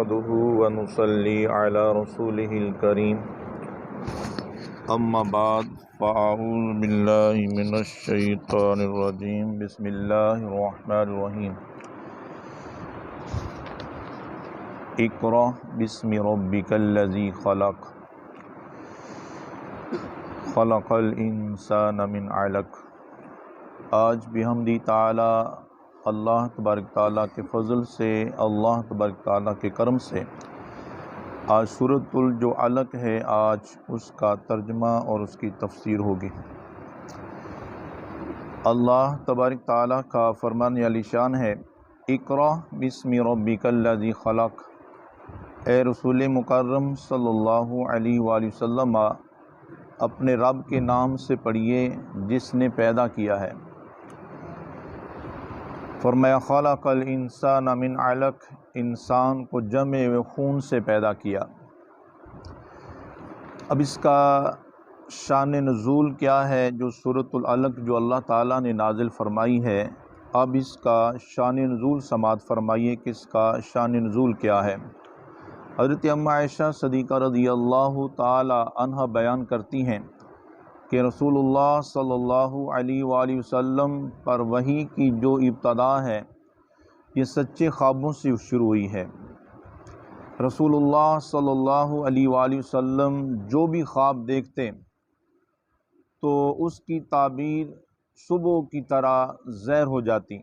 نحمده ونصلي على رسوله الكريم اما بعد فاعوذ بالله من الشیطان الرجیم بسم اللہ الرحمن الرحیم اقرأ بسم ربک الذی خلق خلق الانسان من علق۔ آج بحمد تعالی اللہ تبارک تعالیٰ کے فضل سے، اللہ تبارک تعالیٰ کے کرم سے آج سورۃ جو علق ہے، آج اس کا ترجمہ اور اس کی تفسیر ہوگی۔ اللہ تبارک تعالیٰ کا فرمان عالی شان ہے، اقرأ بسم ربک الذی خلق۔ اے رسول مکرم صلی اللہ علیہ وآلہ وسلم، اپنے رب کے نام سے پڑھیے جس نے پیدا کیا ہے۔ فرمایا خلق الانسان من علق، انسان کو جمع خون سے پیدا کیا۔ اب اس کا شان نزول کیا ہے؟ جو سورۃ العلق جو اللہ تعالیٰ نے نازل فرمائی ہے، اب اس کا شان نزول سماعت فرمائیے کہ اس کا شان نزول کیا ہے۔ حضرت اماں عائشہ صدیقہ رضی اللہ تعالی عنہ بیان کرتی ہیں کہ رسول اللہ صلی اللہ علیہ وآلہ وسلم پر وحی کی جو ابتدا ہے یہ سچے خوابوں سے شروع ہوئی ہے۔ رسول اللہ صلی اللہ علیہ وآلہ وسلم جو بھی خواب دیکھتے تو اس کی تعبیر صبح کی طرح ظاہر ہو جاتی۔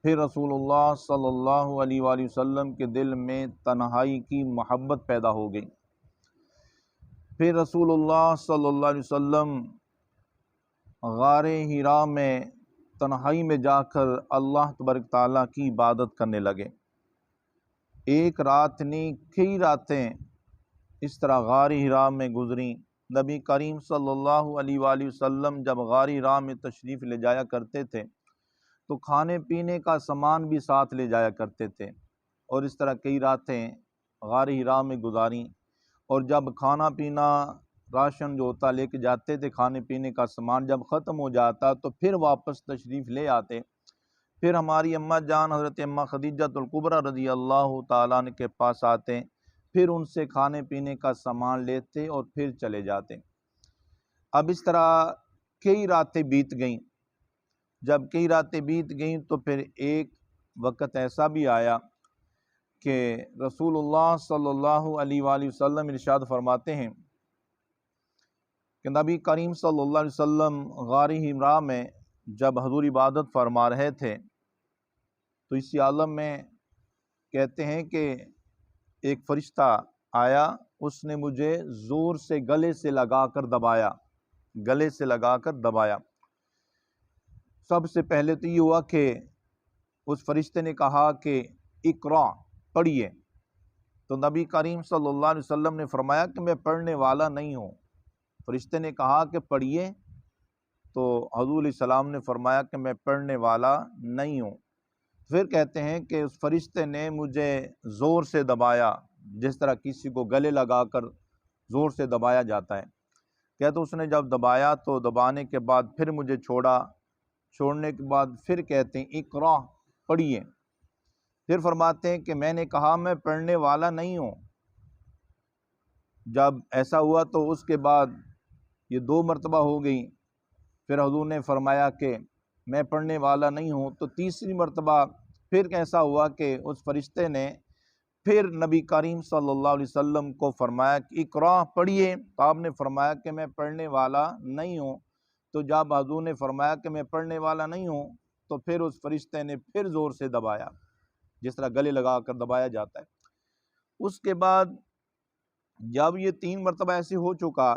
پھر رسول اللہ صلی اللہ علیہ وآلہ وسلم کے دل میں تنہائی کی محبت پیدا ہو گئی۔ پھر رسول اللہ صلی اللہ علیہ وسلم غار حراء میں تنہائی میں جا کر اللہ تبارک تعالیٰ کی عبادت کرنے لگے۔ ایک رات نہیں کئی راتیں اس طرح غار حراء میں گزریں۔ نبی کریم صلی اللہ علیہ وآلہ وسلم جب غار حراء میں تشریف لے جایا کرتے تھے تو کھانے پینے کا سامان بھی ساتھ لے جایا کرتے تھے، اور اس طرح کئی راتیں غار حراء میں گزاریں۔ اور جب کھانا پینا راشن جو ہوتا لے کے جاتے تھے، کھانے پینے کا سامان جب ختم ہو جاتا تو پھر واپس تشریف لے آتے۔ پھر ہماری اماں جان حضرت اماں خدیجۃ الکبریٰ رضی اللہ تعالیٰ عنہ کے پاس آتے، پھر ان سے کھانے پینے کا سامان لیتے اور پھر چلے جاتے۔ اب اس طرح کئی راتیں بیت گئیں۔ جب کئی راتیں بیت گئیں تو پھر ایک وقت ایسا بھی آیا کہ رسول اللہ صلی اللہ علیہ وآلہ وسلم ارشاد فرماتے ہیں کہ نبی کریم صلی اللہ علیہ وسلم غار حراء میں جب حضور عبادت فرما رہے تھے تو اسی عالم میں کہتے ہیں کہ ایک فرشتہ آیا، اس نے مجھے زور سے گلے سے لگا کر دبایا۔ سب سے پہلے تو یہ ہوا کہ اس فرشتے نے کہا کہ اقرأ، پڑھیے۔ تو نبی کریم صلی اللہ علیہ وسلم نے فرمایا کہ میں پڑھنے والا نہیں ہوں۔ فرشتے نے کہا کہ پڑھیے، تو حضور علیہ السلام نے فرمایا کہ میں پڑھنے والا نہیں ہوں۔ پھر کہتے ہیں کہ اس فرشتے نے مجھے زور سے دبایا، جس طرح کسی کو گلے لگا کر زور سے دبایا جاتا ہے۔ کہتے اس نے جب دبایا تو دبانے کے بعد پھر مجھے چھوڑنے کے بعد پھر کہتے ہیں اقرأ، پڑھیے۔ پھر فرماتے ہیں کہ میں نے کہا میں پڑھنے والا نہیں ہوں۔ جب ایسا ہوا تو اس کے بعد یہ 2 مرتبہ ہو گئی۔ پھر حضور نے فرمایا کہ میں پڑھنے والا نہیں ہوں۔ تو تیسری مرتبہ پھر ایسا ہوا کہ اس فرشتے نے پھر نبی کریم صلی اللہ علیہ وسلم کو فرمایا کہ اقرأ، پڑھیے۔ تو آپ نے فرمایا کہ میں پڑھنے والا نہیں ہوں۔ تو جب حضور نے فرمایا کہ میں پڑھنے والا نہیں ہوں تو پھر اس فرشتے نے پھر زور سے دبایا، جس طرح گلے لگا کر دبایا جاتا ہے۔ اس کے بعد جب یہ 3 مرتبہ ایسے ہو چکا،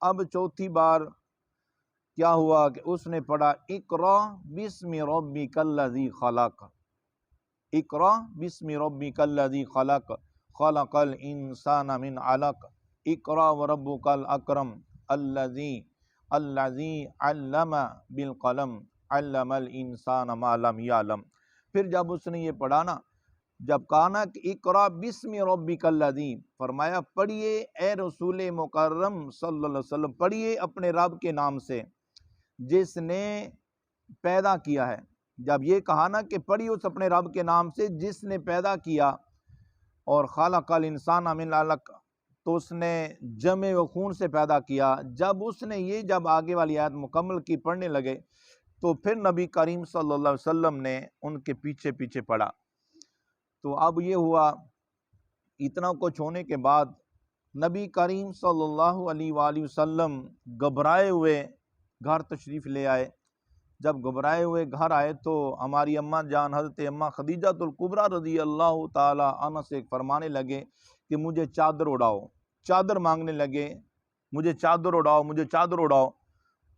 اب چوتھی بار کیا ہوا کہ اس نے پڑھا اقرأ بسم ربک الذی خلق، اقرأ بسم ربک الذی خلق خلق الانسان من علق اقرأ وربک الاکرم الذی علم بالقلم علم الانسان ما لم یعلم۔ پھر جب اس نے یہ پڑھا نا، جب کہا نا کہ اقرأ بسم ربک الذی، فرمایا پڑھیے اے رسول مکرم صلی اللہ علیہ وسلم، پڑھیے اپنے رب کے نام سے جس نے پیدا کیا ہے۔ جب یہ کہا نا کہ پڑھیے اس اپنے رب کے نام سے جس نے پیدا کیا، اور خلق الانسان من علق، تو اس نے جمع و خون سے پیدا کیا۔ جب اس نے جب آگے والی آیت مکمل کی، پڑھنے لگے، تو پھر نبی کریم صلی اللہ علیہ وسلم نے ان کے پیچھے پیچھے پڑھا۔ تو اب یہ ہوا، اتنا کچھ ہونے کے بعد نبی کریم صلی اللہ علیہ وآلہ وسلم گھبرائے ہوئے گھر تشریف لے آئے۔ جب گھبرائے ہوئے گھر آئے تو ہماری اماں جان حضرت اماں خدیجہ الکبریٰ رضی اللہ تعالی عنہ سے فرمانے لگے کہ مجھے چادر اڑاؤ، چادر مانگنے لگے، مجھے چادر اڑاؤ، مجھے چادر اڑاؤ۔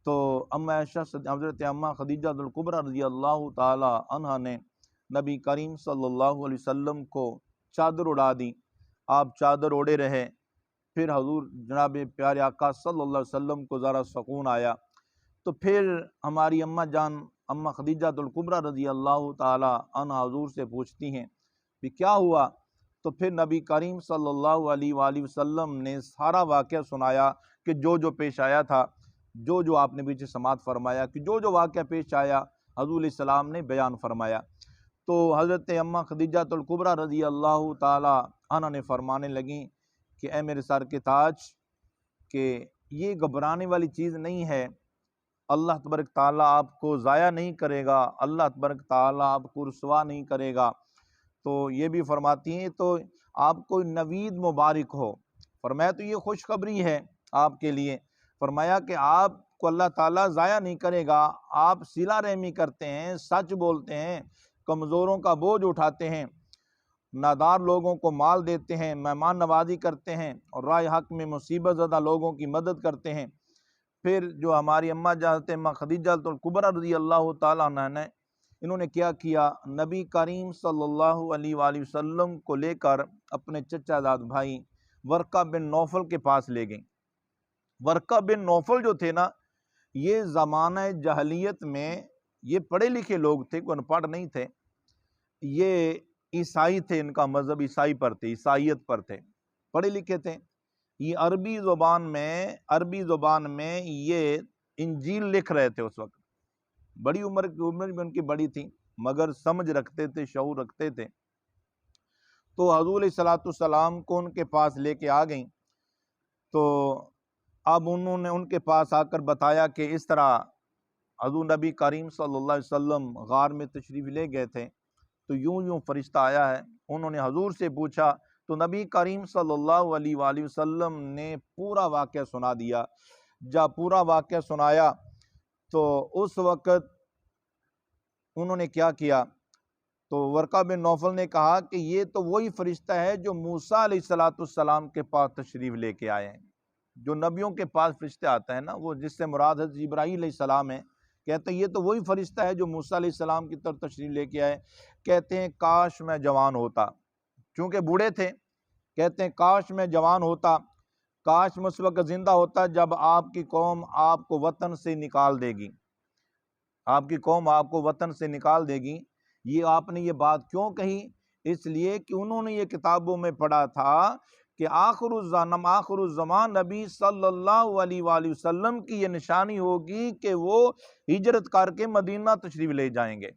تو اماں عائشہ حضرت اماں خدیجہ الکبریٰ رضی اللہ تعالی عنہ نے نبی کریم صلی اللہ علیہ وسلم کو چادر اڑا دی۔ آپ چادر اوڑے رہے۔ پھر حضور جناب پیارے آقا صلی اللہ علیہ وسلم کو ذرا سکون آیا، تو پھر ہماری اماں جان اماں خدیجہ الکبریٰ رضی اللہ تعالی عنہ حضور سے پوچھتی ہیں کہ کیا ہوا؟ تو پھر نبی کریم صلی اللہ علیہ وآلہ وسلم نے سارا واقعہ سنایا کہ جو پیش آیا تھا، جو آپ نے پیچھے سماعت فرمایا کہ جو واقعہ پیش آیا حضور علیہ السلام نے بیان فرمایا۔ تو حضرت اماں خدیجہ الکبریٰ رضی اللہ تعالی عنہ نے فرمانے لگیں کہ اے میرے سر کے تاج، کہ یہ گھبرانے والی چیز نہیں ہے، اللہ تبارک تعالیٰ آپ کو ضائع نہیں کرے گا، اللہ تبارک تعالیٰ آپ کو رسوا نہیں کرے گا۔ تو یہ بھی فرماتی ہیں تو آپ کو نوید مبارک ہو۔ فرمایا تو یہ خوشخبری ہے آپ کے لیے، فرمایا کہ آپ کو اللہ تعالیٰ ضائع نہیں کرے گا، آپ صلہ رحمی کرتے ہیں، سچ بولتے ہیں، کمزوروں کا بوجھ اٹھاتے ہیں، نادار لوگوں کو مال دیتے ہیں، مہمان نوازی کرتے ہیں، اور راہ حق میں مصیبت زدہ لوگوں کی مدد کرتے ہیں۔ پھر جو ہماری اماں جان اماں خدیجہ الکبریٰ رضی اللہ تعالیٰ عنہ نے، انہوں نے کیا کیا، نبی کریم صلی اللہ علیہ وآلہ وسلم کو لے کر اپنے چچا زاد بھائی ورقہ بن نوفل کے پاس لے گئیں۔ ورقہ بن نوفل جو تھے نا، یہ زمانہ جاہلیت میں یہ پڑھے لکھے لوگ تھے، کوئی ان پڑھ نہیں تھے، یہ عیسائی تھے، ان کا مذہب عیسائی پر تھے، عیسائیت پر تھے، پڑھے لکھے تھے۔ یہ عربی زبان میں یہ انجیل لکھ رہے تھے اس وقت۔ بڑی عمر بھی ان کی بڑی تھی، مگر سمجھ رکھتے تھے، شعور رکھتے تھے۔ تو حضور علیہ الصلوۃ والسلام کو ان کے پاس لے کے آ گئیں۔ تو اب انہوں نے ان کے پاس آ کر بتایا کہ اس طرح حضور نبی کریم صلی اللہ علیہ وسلم غار میں تشریف لے گئے تھے، تو یوں فرشتہ آیا ہے۔ انہوں نے حضور سے پوچھا تو نبی کریم صلی اللہ علیہ وآلہ وسلم نے پورا واقعہ سنا دیا۔ جب پورا واقعہ سنایا تو اس وقت انہوں نے کیا کیا، تو ورقہ بن نوفل نے کہا کہ یہ تو وہی فرشتہ ہے جو موسیٰ علیہ السلام کے پاس تشریف لے کے آئے ہیں۔ جو نبیوں کے پاس فرشتہ آتا ہے نا، وہ جس سے مراد حضرت جبرائیل علیہ السلام ہے، کہتے ہیں یہ تو وہی فرشتہ ہے جو موسیٰ علیہ السلام کی طرف تشریف لے کے آئے۔ کہتے ہیں کاش میں جوان ہوتا، چونکہ بوڑھے تھے، کہتے ہیں کاش میں جوان ہوتا، کاش میں اس وقت زندہ ہوتا جب آپ کی قوم آپ کو وطن سے نکال دے گی، آپ کی قوم آپ کو وطن سے نکال دے گی۔ یہ آپ نے یہ بات کیوں کہی؟ اس لیے کہ انہوں نے یہ کتابوں میں پڑھا تھا کہ آخر الزمان نبی صلی اللہ علیہ وآلہ وسلم کی یہ نشانی ہوگی کہ وہ ہجرت کر کے مدینہ تشریف لے جائیں گے۔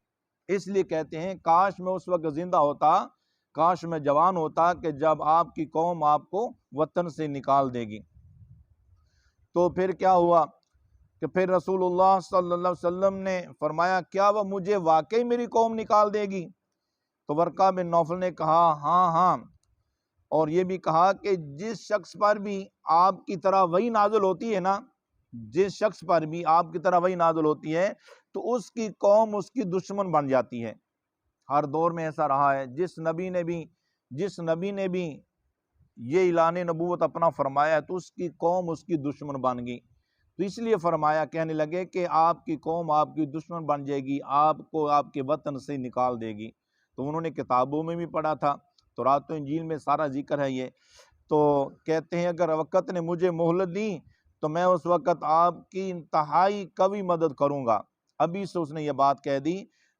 اس لیے کہتے ہیں کاش میں اس وقت زندہ ہوتا، کاش میں جوان ہوتا کہ جب آپ کی قوم آپ کو وطن سے نکال دے گی۔ تو پھر کیا ہوا کہ پھر رسول اللہ صلی اللہ علیہ وسلم نے فرمایا کیا وہ مجھے واقعی میری قوم نکال دے گی؟ تو ورقہ بن نوفل نے کہا ہاں، اور یہ بھی کہا کہ جس شخص پر بھی آپ کی طرح وحی نازل ہوتی ہے نا، جس شخص پر بھی آپ کی طرح وحی نازل ہوتی ہے تو اس کی قوم اس کی دشمن بن جاتی ہے۔ ہر دور میں ایسا رہا ہے، جس نبی نے بھی یہ اعلان نبوت اپنا فرمایا تو اس کی قوم اس کی دشمن بن گئی۔ تو اس لیے فرمایا، کہنے لگے کہ آپ کی قوم آپ کی دشمن بن جائے گی، آپ کو آپ کے وطن سے نکال دے گی۔ تو انہوں نے کتابوں میں بھی پڑھا تھا، تورات و انجیل میں سارا ذکر ہے یہ۔ تو کہتے ہیں اگر وقت نے مجھے مہلت دی تو میں اس وقت آپ کی انتہائی قوی مدد کروں گا۔ ابھی سے اس نے یہ بات کہہ دی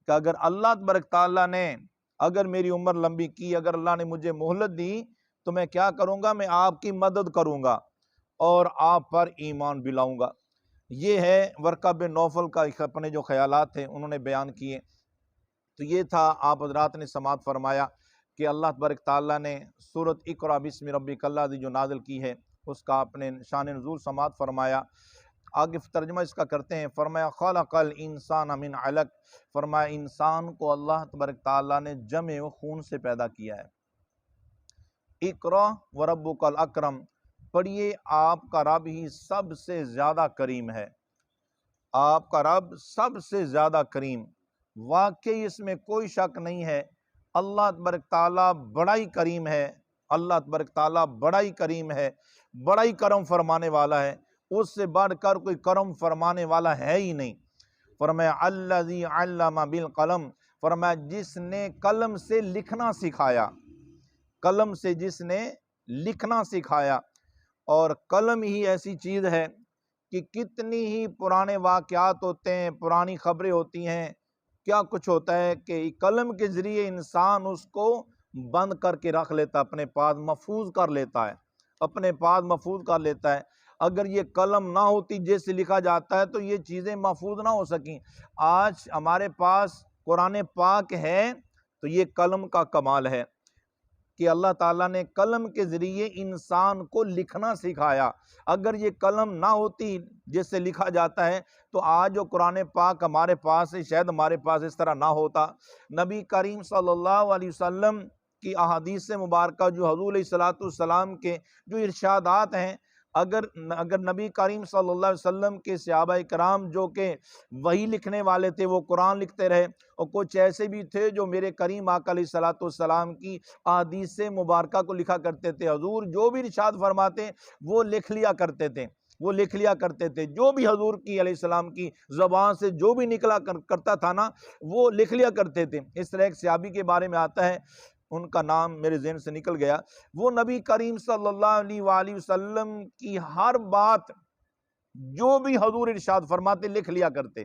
کہ اگر اللہ تبارک تعالیٰ نے اگر میری عمر لمبی کی، اگر اللہ نے مجھے مہلت دی تو میں کیا کروں گا، میں آپ کی مدد کروں گا اور آپ پر ایمان بھی لاؤں گا۔ یہ ہے ورقہ بن نوفل کا اپنے جو خیالات تھے انہوں نے بیان کیے۔ تو یہ تھا، آپ حضرات نے سماعت فرمایا کہ اللہ تبارک تعالیٰ نے سورۃ اقرأ بسم ربک الذی جو نازل کی ہے اس کا اپنے شان نزول سماعت فرمایا۔ آگے ترجمہ اس کا کرتے ہیں، فرمایا خلق الانسان من علق، فرمایا انسان کو اللہ تبارک تعالیٰ نے جمع و خون سے پیدا کیا ہے۔ اقرأ وربک الاکرم، پڑھیے آپ کا رب ہی سب سے زیادہ کریم ہے، آپ کا رب سب سے زیادہ کریم، واقعی اس میں کوئی شک نہیں ہے اللہ تبارک تعالیٰ بڑا ہی کریم ہے، اللہ تبارک تعالیٰ بڑا ہی کریم ہے، بڑا ہی کرم فرمانے والا ہے، اس سے بڑھ کر کوئی کرم فرمانے والا ہے ہی نہیں۔ فرمایا الذی علم بالقلم، فرمایا جس نے قلم سے لکھنا سکھایا، قلم سے جس نے لکھنا سکھایا۔ اور قلم ہی ایسی چیز ہے کہ کتنی ہی پرانے واقعات ہوتے ہیں، پرانی خبریں ہوتی ہیں، کیا کچھ ہوتا ہے کہ قلم کے ذریعے انسان اس کو بند کر کے رکھ لیتا، اپنے پاس محفوظ کر لیتا ہے، اپنے پاس محفوظ کر لیتا ہے۔ اگر یہ قلم نہ ہوتی جیسے لکھا جاتا ہے تو یہ چیزیں محفوظ نہ ہو سکیں۔ آج ہمارے پاس قرآن پاک ہے تو یہ قلم کا کمال ہے کہ اللہ تعالیٰ نے قلم کے ذریعے انسان کو لکھنا سکھایا۔ اگر یہ قلم نہ ہوتی جس سے لکھا جاتا ہے تو آج جو قرآن پاک ہمارے پاس ہے شاید ہمارے پاس اس طرح نہ ہوتا۔ نبی کریم صلی اللہ علیہ وسلم کی احادیث مبارکہ جو حضور علیہ السلام کے جو ارشادات ہیں، اگر نبی کریم صلی اللہ علیہ وسلم کے صحابہ کرام جو کہ وہی لکھنے والے تھے وہ قرآن لکھتے رہے، اور کچھ ایسے بھی تھے جو میرے کریم آقا علیہ السلام کی احادیث مبارکہ کو لکھا کرتے تھے، حضور جو بھی ارشاد فرماتے وہ لکھ لیا کرتے تھے، وہ لکھ لیا کرتے تھے، جو بھی حضور کی علیہ السلام کی زبان سے جو بھی نکلا کرتا تھا نا وہ لکھ لیا کرتے تھے۔ اس طرح ایک صحابی کے بارے میں آتا ہے، ان کا نام میرے ذہن سے نکل گیا، وہ نبی کریم صلی اللہ علیہ وآلہ وسلم کی ہر بات جو بھی حضور ارشاد فرماتے لکھ لیا کرتے۔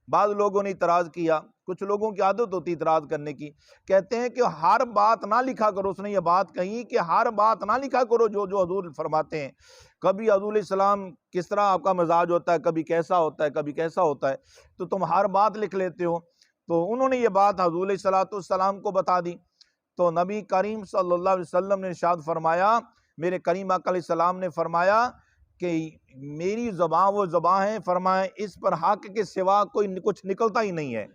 بعض لوگوں نے اعتراض کیا، کچھ لوگوں کی عادت ہوتی اعتراض کرنے کی، کہتے ہیں کہ ہر بات نہ لکھا کرو۔ اس نے یہ بات کہی کہ ہر بات نہ لکھا کرو جو حضور فرماتے ہیں، کبھی حضور علیہ السلام کس طرح آپ کا مزاج ہوتا ہے، کبھی کیسا ہوتا ہے، کبھی کیسا ہوتا ہے، تو تم ہر بات لکھ لیتے ہو۔ تو انہوں نے یہ بات حضور علیہ السلام کو بتا دی، تو نبی کریم صلی اللہ علیہ وسلم نے ارشاد فرمایا، میرے کریم آقا علیہ السلام نے فرمایا کہ میری زبان وہ زبان ہے، فرمایا اس پر حق کے سوا کوئی کچھ نکلتا ہی نہیں ہے۔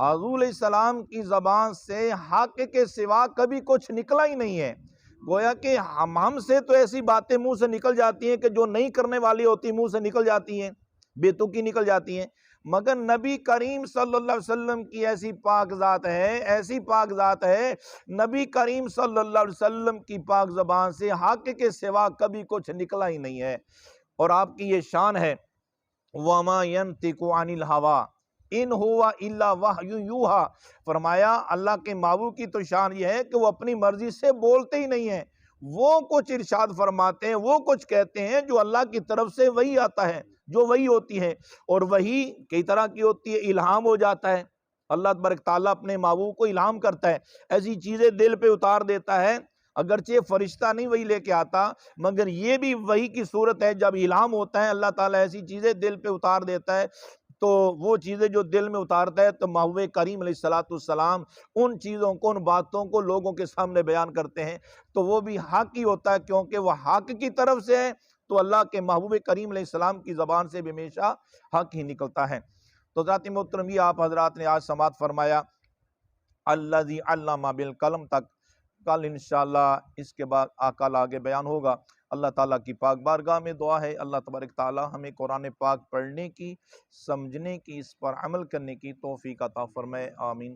حضور علیہ السلام کی زبان سے حق کے سوا کبھی کچھ نکلا ہی نہیں ہے۔ گویا کہ ہم سے تو ایسی باتیں منہ سے نکل جاتی ہیں کہ جو نہیں کرنے والی ہوتی منہ سے نکل جاتی ہیں، بے تکی نکل جاتی ہیں، مگر نبی کریم صلی اللہ علیہ وسلم کی ایسی پاک ذات ہے، ایسی پاک ذات ہے، نبی کریم صلی اللہ علیہ وسلم کی پاک زبان سے حق کے سوا کبھی کچھ نکلا ہی نہیں ہے۔ اور آپ کی یہ شان ہے، وَمَا يَنْطِقُ عَنِ الْهَوَىٰ إِنْ هُوَ إِلَّا وَحْيٌ يُوحَىٰ، فرمایا اللہ کے محبوب کی تو شان یہ ہے کہ وہ اپنی مرضی سے بولتے ہی نہیں ہیں، وہ کچھ ارشاد فرماتے ہیں، وہ کچھ کہتے ہیں جو اللہ کی طرف سے وہی آتا ہے، جو وہی ہوتی ہے۔ اور وہی کئی طرح کی ہوتی ہے، الہام ہو جاتا ہے، اللہ تبارک تعالیٰ اپنے محبوب کو الہام کرتا ہے، ایسی چیزیں دل پہ اتار دیتا ہے، اگرچہ فرشتہ نہیں وہی لے کے آتا مگر یہ بھی وہی کی صورت ہے، جب الہام ہوتا ہے اللہ تعالیٰ ایسی چیزیں دل پہ اتار دیتا ہے، تو وہ چیزیں جو دل میں اتارتا ہے تو محبوب کریم علیہ السلام ان چیزوں کو، ان باتوں کو لوگوں کے سامنے بیان کرتے ہیں، تو وہ بھی حق ہی ہوتا ہے، کیونکہ وہ حق کی طرف سے ہے، تو اللہ کے محبوب کریم علیہ السلام کی زبان سے بھی ہمیشہ حق ہی نکلتا ہے۔ تو ذات محترم یہ آپ حضرات نے آج سماعت فرمایا الذی علم بالقلم تک، کل انشاءاللہ اس کے بعد کل آگے بیان ہوگا۔ اللہ تعالیٰ کی پاک بارگاہ میں دعا ہے اللہ تبارک تعالیٰ ہمیں قرآن پاک پڑھنے کی، سمجھنے کی، اس پر عمل کرنے کی توفیق عطا فرمائے، آمین۔